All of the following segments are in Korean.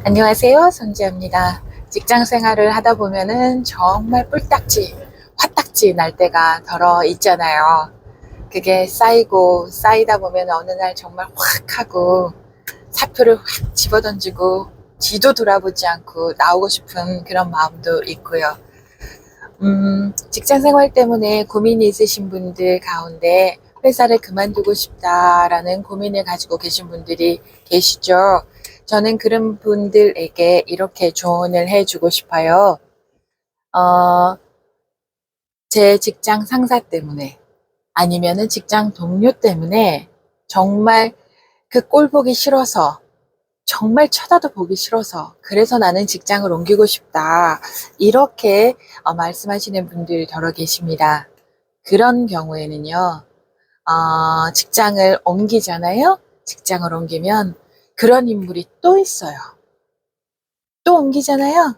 안녕하세요. 손지아입니다. 직장 생활을 하다 보면은 정말 뿔딱지, 화딱지 날 때가 더러 있잖아요. 그게 쌓이고 쌓이다 보면 어느 날 정말 확 하고 사표를 확 집어던지고 뒤도 돌아보지 않고 나오고 싶은 그런 마음도 있고요. 직장 생활 때문에 고민이 있으신 분들 가운데 회사를 그만두고 싶다라는 고민을 가지고 계신 분들이 계시죠. 저는 그런 분들에게 이렇게 조언을 해주고 싶어요. 어, 제 직장 상사 때문에 아니면은 직장 동료 때문에 정말 그 꼴 보기 싫어서 정말 쳐다도 보기 싫어서 그래서 나는 직장을 옮기고 싶다. 이렇게 말씀하시는 분들이 더러 계십니다. 그런 경우에는요, 직장을 옮기잖아요. 직장을 옮기면 그런 인물이 또 있어요. 또 옮기잖아요.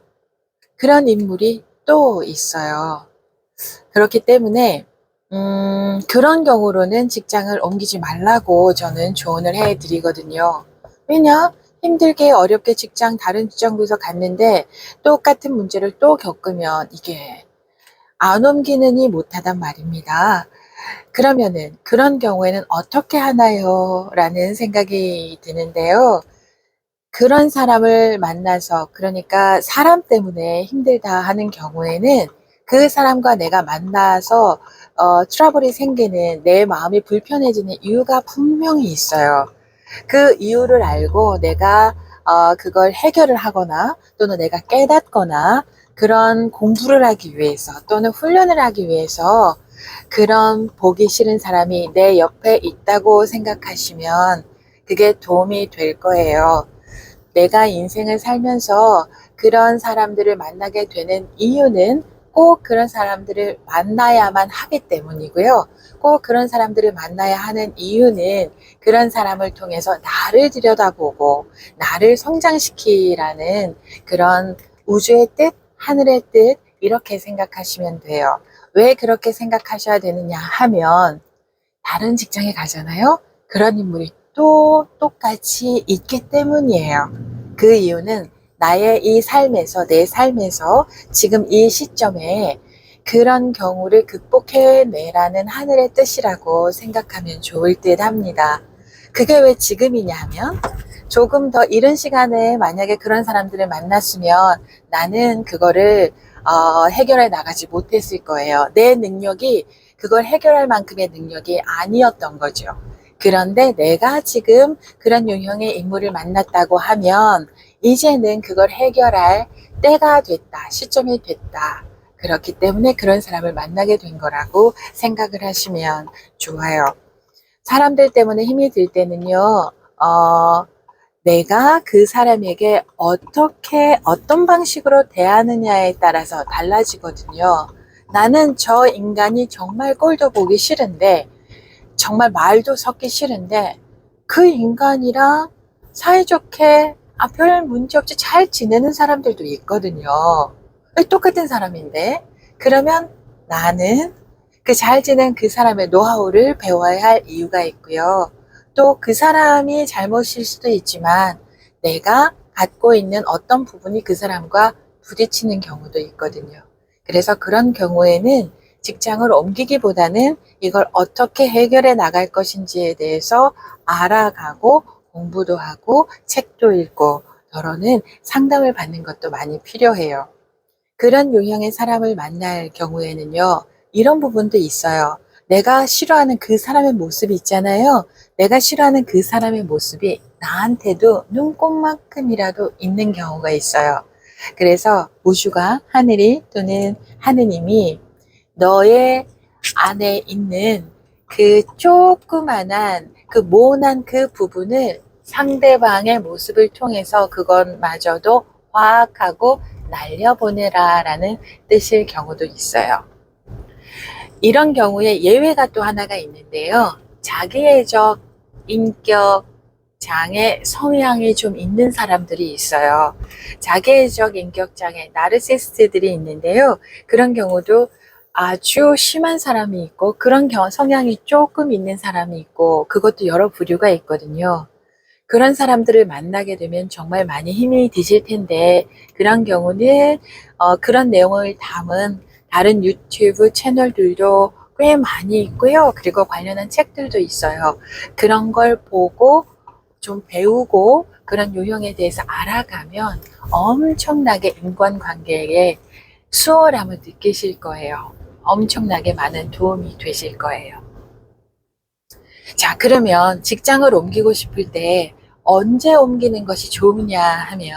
그런 인물이 또 있어요. 그렇기 때문에 그런 경우로는 직장을 옮기지 말라고 저는 조언을 해드리거든요. 왜냐? 힘들게 어렵게 다른 직장부에서 갔는데 똑같은 문제를 또 겪으면 이게 안 옮기느니 못하단 말입니다. 그러면은 그런 경우에는 어떻게 하나요? 라는 생각이 드는데요. 그런 사람을 만나서, 그러니까 사람 때문에 힘들다 하는 경우에는 그 사람과 내가 만나서 트러블이 생기는, 내 마음이 불편해지는 이유가 분명히 있어요. 그 이유를 알고 내가 그걸 해결을 하거나 또는 내가 깨닫거나 그런 공부를 하기 위해서 또는 훈련을 하기 위해서 그런 보기 싫은 사람이 내 옆에 있다고 생각하시면 그게 도움이 될 거예요. 내가 인생을 살면서 그런 사람들을 만나게 되는 이유는 꼭 그런 사람들을 만나야만 하기 때문이고요. 꼭 그런 사람들을 만나야 하는 이유는 그런 사람을 통해서 나를 들여다보고 나를 성장시키라는 그런 우주의 뜻, 하늘의 뜻, 이렇게 생각하시면 돼요. 왜 그렇게 생각하셔야 되느냐 하면 다른 직장에 가잖아요. 그런 인물이 또 똑같이 있기 때문이에요. 그 이유는 나의 이 삶에서, 내 삶에서 지금 이 시점에 그런 경우를 극복해내라는 하늘의 뜻이라고 생각하면 좋을 듯 합니다. 그게 왜 지금이냐 하면 조금 더 이른 시간에 만약에 그런 사람들을 만났으면 나는 그거를 해결해 나가지 못했을 거예요. 내 능력이 그걸 해결할 만큼의 능력이 아니었던 거죠. 그런데 내가 지금 그런 유형의 인물을 만났다고 하면 이제는 그걸 해결할 때가 됐다, 시점이 됐다. 그렇기 때문에 그런 사람을 만나게 된 거라고 생각을 하시면 좋아요. 사람들 때문에 힘이 들 때는요, 내가 그 사람에게 어떤 방식으로 대하느냐에 따라서 달라지거든요. 나는 저 인간이 정말 꼴도 보기 싫은데, 정말 말도 섞기 싫은데, 그 인간이랑 사이좋게 별 문제 없이 잘 지내는 사람들도 있거든요. 똑같은 사람인데, 그러면 나는 그 잘 지낸 그 사람의 노하우를 배워야 할 이유가 있고요. 또 그 사람이 잘못일 수도 있지만 내가 갖고 있는 어떤 부분이 그 사람과 부딪히는 경우도 있거든요. 그래서 그런 경우에는 직장을 옮기기보다는 이걸 어떻게 해결해 나갈 것인지에 대해서 알아가고 공부도 하고 책도 읽고 더러는 상담을 받는 것도 많이 필요해요. 그런 유형의 사람을 만날 경우에는요, 이런 부분도 있어요. 내가 싫어하는 그 사람의 모습이 있잖아요. 내가 싫어하는 그 사람의 모습이 나한테도 눈꼽만큼이라도 있는 경우가 있어요. 그래서 우주가, 하늘이 또는 하느님이 너의 안에 있는 그 조그만한 그 모난 그 부분을 상대방의 모습을 통해서 그것마저도 화학하고 날려보내라 라는 뜻일 경우도 있어요. 이런 경우에 예외가 또 하나가 있는데요. 자기애적 인격 장애 성향이 좀 있는 사람들이 있어요. 자기애적 인격 장애 나르시스트들이 있는데요. 그런 경우도 아주 심한 사람이 있고 그런 성향이 조금 있는 사람이 있고 그것도 여러 부류가 있거든요. 그런 사람들을 만나게 되면 정말 많이 힘이 드실 텐데, 그런 경우는 그런 내용을 담은 다른 유튜브 채널들도 꽤 많이 있고요. 그리고 관련한 책들도 있어요. 그런 걸 보고 좀 배우고 그런 유형에 대해서 알아가면 엄청나게 인간관계에 수월함을 느끼실 거예요. 엄청나게 많은 도움이 되실 거예요. 자, 그러면 직장을 옮기고 싶을 때 언제 옮기는 것이 좋으냐 하면,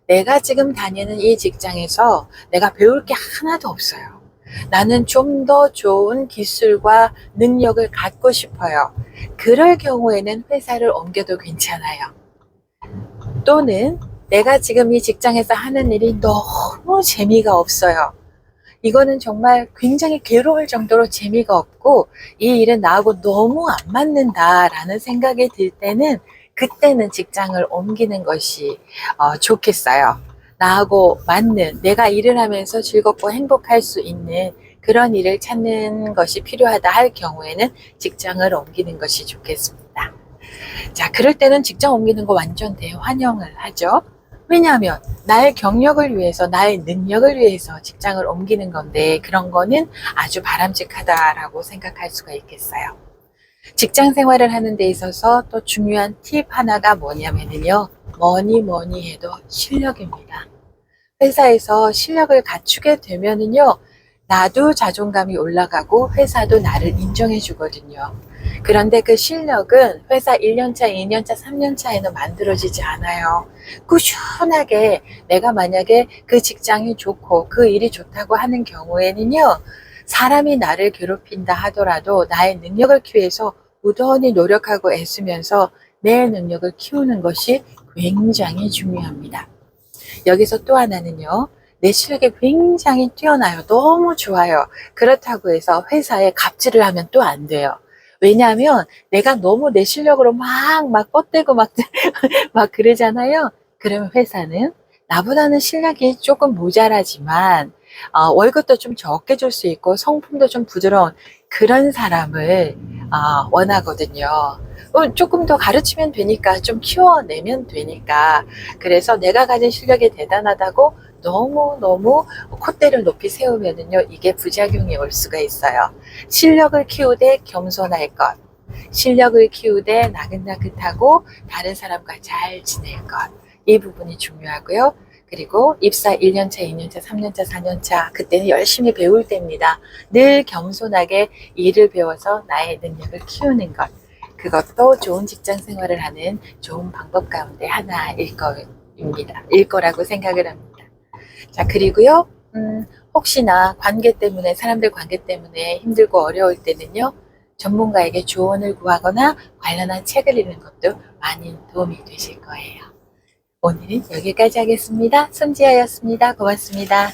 내가 지금 다니는 이 직장에서 내가 배울 게 하나도 없어요. 나는 좀 더 좋은 기술과 능력을 갖고 싶어요. 그럴 경우에는 회사를 옮겨도 괜찮아요. 또는 내가 지금 이 직장에서 하는 일이 너무 재미가 없어요. 이거는 정말 굉장히 괴로울 정도로 재미가 없고 이 일은 나하고 너무 안 맞는다라는 생각이 들 때는, 그때는 직장을 옮기는 것이 좋겠어요. 나하고 맞는, 내가 일을 하면서 즐겁고 행복할 수 있는 그런 일을 찾는 것이 필요하다 할 경우에는 직장을 옮기는 것이 좋겠습니다. 자, 그럴 때는 직장 옮기는 거 완전 대환영을 하죠. 왜냐하면 나의 경력을 위해서, 나의 능력을 위해서 직장을 옮기는 건데, 그런 거는 아주 바람직하다라고 생각할 수가 있겠어요. 직장 생활을 하는 데 있어서 또 중요한 팁 하나가 뭐냐면요, 뭐니 해도 실력입니다. 회사에서 실력을 갖추게 되면은요, 나도 자존감이 올라가고 회사도 나를 인정해 주거든요. 그런데 그 실력은 회사 1년차, 2년차, 3년차에는 만들어지지 않아요. 꾸준하게 내가 만약에 그 직장이 좋고 그 일이 좋다고 하는 경우에는요, 사람이 나를 괴롭힌다 하더라도 나의 능력을 키우기 위해서 무던히 노력하고 애쓰면서 내 능력을 키우는 것이 굉장히 중요합니다. 여기서 또 하나는요, 내 실력이 굉장히 뛰어나요. 너무 좋아요. 그렇다고 해서 회사에 갑질을 하면 또 안 돼요. 왜냐하면 내가 너무 내 실력으로 막 뻗대고 막 그러잖아요. 그러면 회사는 나보다는 실력이 조금 모자라지만 월급도 좀 적게 줄 수 있고 성품도 좀 부드러운 그런 사람을 원하거든요. 조금 더 가르치면 되니까, 좀 키워내면 되니까. 그래서 내가 가진 실력이 대단하다고 너무 콧대를 높이 세우면은요, 이게 부작용이 올 수가 있어요. 실력을 키우되 겸손할 것, 실력을 키우되 나긋나긋하고 다른 사람과 잘 지낼 것, 이 부분이 중요하고요. 그리고 입사 1년차, 2년차, 3년차, 4년차, 그때는 열심히 배울 때입니다. 늘 겸손하게 일을 배워서 나의 능력을 키우는 것, 그것도 좋은 직장 생활을 하는 좋은 방법 가운데 하나일 거라고 생각을 합니다. 자, 그리고요, 혹시나 사람들 관계 때문에 힘들고 어려울 때는요, 전문가에게 조언을 구하거나 관련한 책을 읽는 것도 많이 도움이 되실 거예요. 오늘은 여기까지 하겠습니다. 손지아였습니다. 고맙습니다.